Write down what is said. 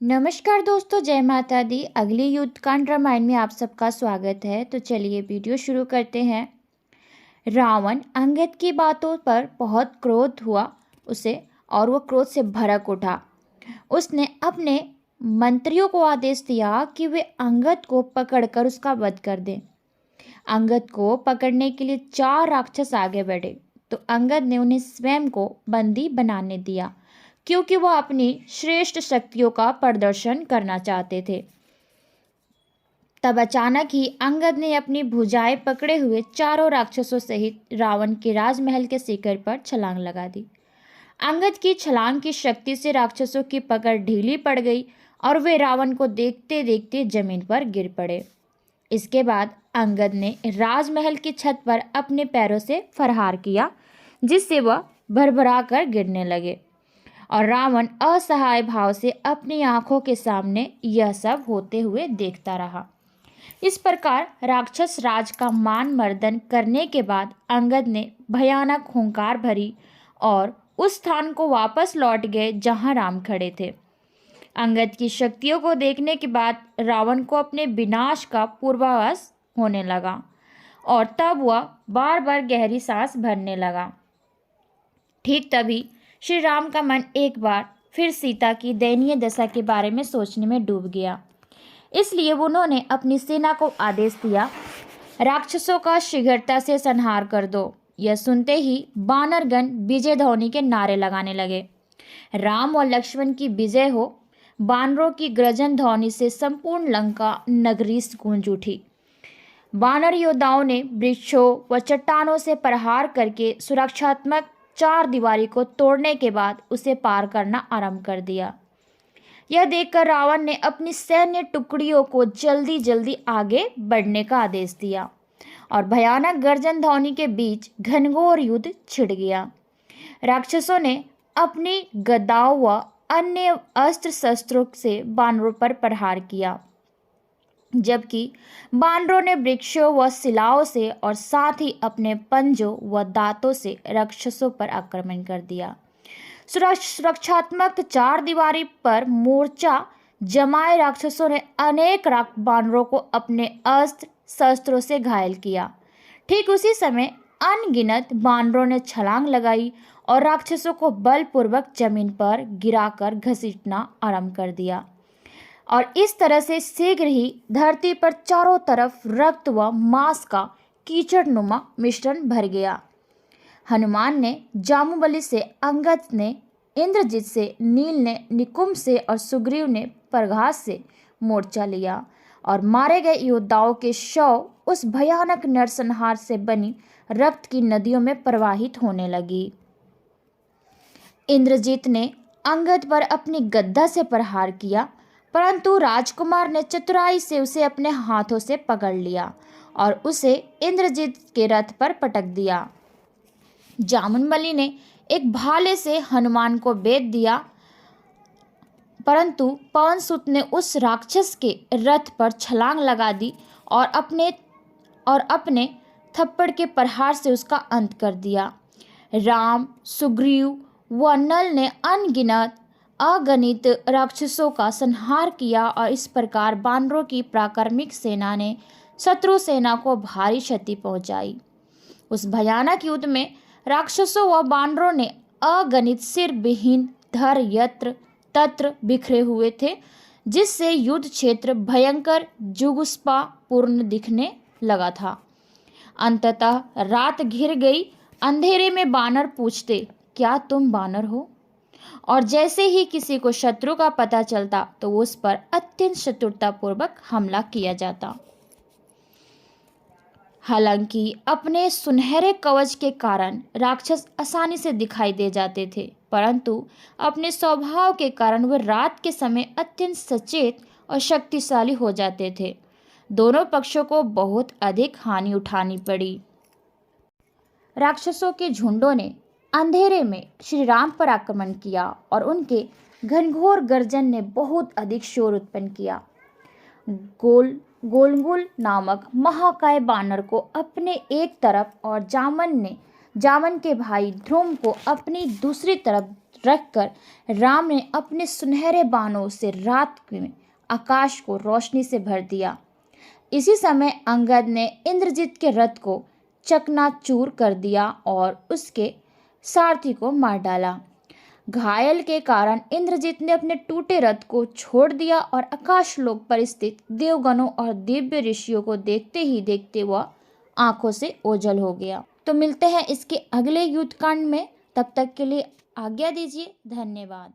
नमस्कार दोस्तों, जय माता दी। अगली युद्ध कांड रामायण में आप सबका स्वागत है। तो चलिए वीडियो शुरू करते हैं। रावण अंगद की बातों पर बहुत क्रोध हुआ उसे, और वो क्रोध से भड़क उठा। उसने अपने मंत्रियों को आदेश दिया कि वे अंगद को पकड़कर उसका वध कर दें। अंगद को पकड़ने के लिए 4 राक्षस आगे बढ़े, तो अंगद ने उन्हें स्वयं को बंदी बनाने दिया, क्योंकि वह अपनी श्रेष्ठ शक्तियों का प्रदर्शन करना चाहते थे। तब अचानक ही अंगद ने अपनी भुजाएं पकड़े हुए चारों राक्षसों सहित रावण के राजमहल के शिखर पर छलांग लगा दी। अंगद की छलांग की शक्ति से राक्षसों की पकड़ ढीली पड़ गई और वे रावण को देखते देखते जमीन पर गिर पड़े। इसके बाद अंगद ने राजमहल की छत पर अपने पैरों से फरहार किया, जिससे वह भरभरा कर गिरने लगे, और रावण असहाय भाव से अपनी आंखों के सामने यह सब होते हुए देखता रहा। इस प्रकार राक्षस राज का मान मर्दन करने के बाद अंगद ने भयानक हुंकार भरी और उस स्थान को वापस लौट गए जहां राम खड़े थे। अंगद की शक्तियों को देखने के बाद रावण को अपने विनाश का पूर्वाभास होने लगा, और तब वह बार बार गहरी सांस भरने लगा। ठीक तभी श्री राम का मन एक बार फिर सीता की दयनीय दशा के बारे में सोचने में डूब गया। इसलिए उन्होंने अपनी सेना को आदेश दिया, राक्षसों का शीघ्रता से संहार कर दो। यह सुनते ही वानरगण विजय ध्वनि के नारे लगाने लगे। राम और लक्ष्मण की विजय हो, वानरों की गर्जन ध्वनि से संपूर्ण लंका नगरी गूंज उठी। वानर योद्धाओं ने वृक्षों व चट्टानों से प्रहार करके सुरक्षात्मक 4 दीवारी को तोड़ने के बाद उसे पार करना आरंभ कर दिया। यह देखकर रावण ने अपनी सैन्य टुकड़ियों को जल्दी जल्दी आगे बढ़ने का आदेश दिया, और भयानक गर्जन ध्वनि के बीच घनघोर युद्ध छिड़ गया। राक्षसों ने अपनी गदाओं व अन्य अस्त्र शस्त्रों से वानरों पर प्रहार किया, जबकि वानरों ने वृक्षों व शिलाओं से और साथ ही अपने पंजों व दांतों से राक्षसों पर आक्रमण कर दिया। सुरक्षात्मक 4 दीवारी पर मोर्चा जमाए राक्षसों ने अनेक वानरों को अपने अस्त्र शस्त्रों से घायल किया। ठीक उसी समय अनगिनत वानरों ने छलांग लगाई और राक्षसों को बलपूर्वक जमीन पर गिराकर घसीटना आरंभ कर दिया, और इस तरह से शीघ्र ही धरती पर चारों तरफ रक्त व मांस का कीचड़नुमा मिश्रण भर गया। हनुमान ने जामुबली से, अंगद ने इंद्रजित से, नील ने निकुंभ से और सुग्रीव ने प्रघास से मोर्चा लिया, और मारे गए योद्धाओं के शव उस भयानक नरसंहार से बनी रक्त की नदियों में प्रवाहित होने लगी। इंद्रजित ने अंगद पर अपनी गदा से प्रहार किया, परंतु राजकुमार ने चतुराई से उसे अपने हाथों से पकड़ लिया और उसे इंद्रजित के रथ पर पटक दिया। जामुनबली ने एक भाले से हनुमान को बेध दिया, परंतु पवनसुत ने उस राक्षस के रथ पर छलांग लगा दी और अपने थप्पड़ के प्रहार से उसका अंत कर दिया। राम, सुग्रीव व नल ने अगणित राक्षसों का संहार किया, और इस प्रकार वानरों की पराक्रमिक सेना ने शत्रु सेना को भारी क्षति पहुंचाई। उस भयानक युद्ध में राक्षसों व वानरों ने अगणित सिर विहीन धर यत्र तत्र बिखरे हुए थे, जिससे युद्ध क्षेत्र भयंकर जुगुप्सा पूर्ण दिखने लगा था। अंततः रात घिर गई। अंधेरे में वानर पूछते, क्या तुम वानर हो? और जैसे ही किसी को शत्रु का पता चलता तो उस पर अत्यंत चतुरतापूर्वक हमला किया जाता। हालांकि अपने सुनहरे कवच के कारण राक्षस आसानी से दिखाई दे जाते थे, परंतु अपने स्वभाव के कारण वे रात के समय अत्यंत सचेत और शक्तिशाली हो जाते थे। दोनों पक्षों को बहुत अधिक हानि उठानी पड़ी। राक्षसों के झुंडों ने अंधेरे में श्री राम पर आक्रमण किया, और उनके घनघोर गर्जन ने बहुत अधिक शोर उत्पन्न किया। गोलगुल नामक महाकाय बानर को अपने एक तरफ और जामन के भाई ध्रुव को अपनी दूसरी तरफ रखकर राम ने अपने सुनहरे बाणों से रात में आकाश को रोशनी से भर दिया। इसी समय अंगद ने इंद्रजीत के रथ को चकनाचूर कर दिया और उसके सारथी को मार डाला। घायल के कारण इंद्रजीत ने अपने टूटे रथ को छोड़ दिया और आकाशलोक पर स्थित देवगणों और दिव्य ऋषियों को देखते ही देखते वह आंखों से ओझल हो गया। तो मिलते हैं इसके अगले युद्ध कांड में, तब तक के लिए आज्ञा दीजिए। धन्यवाद।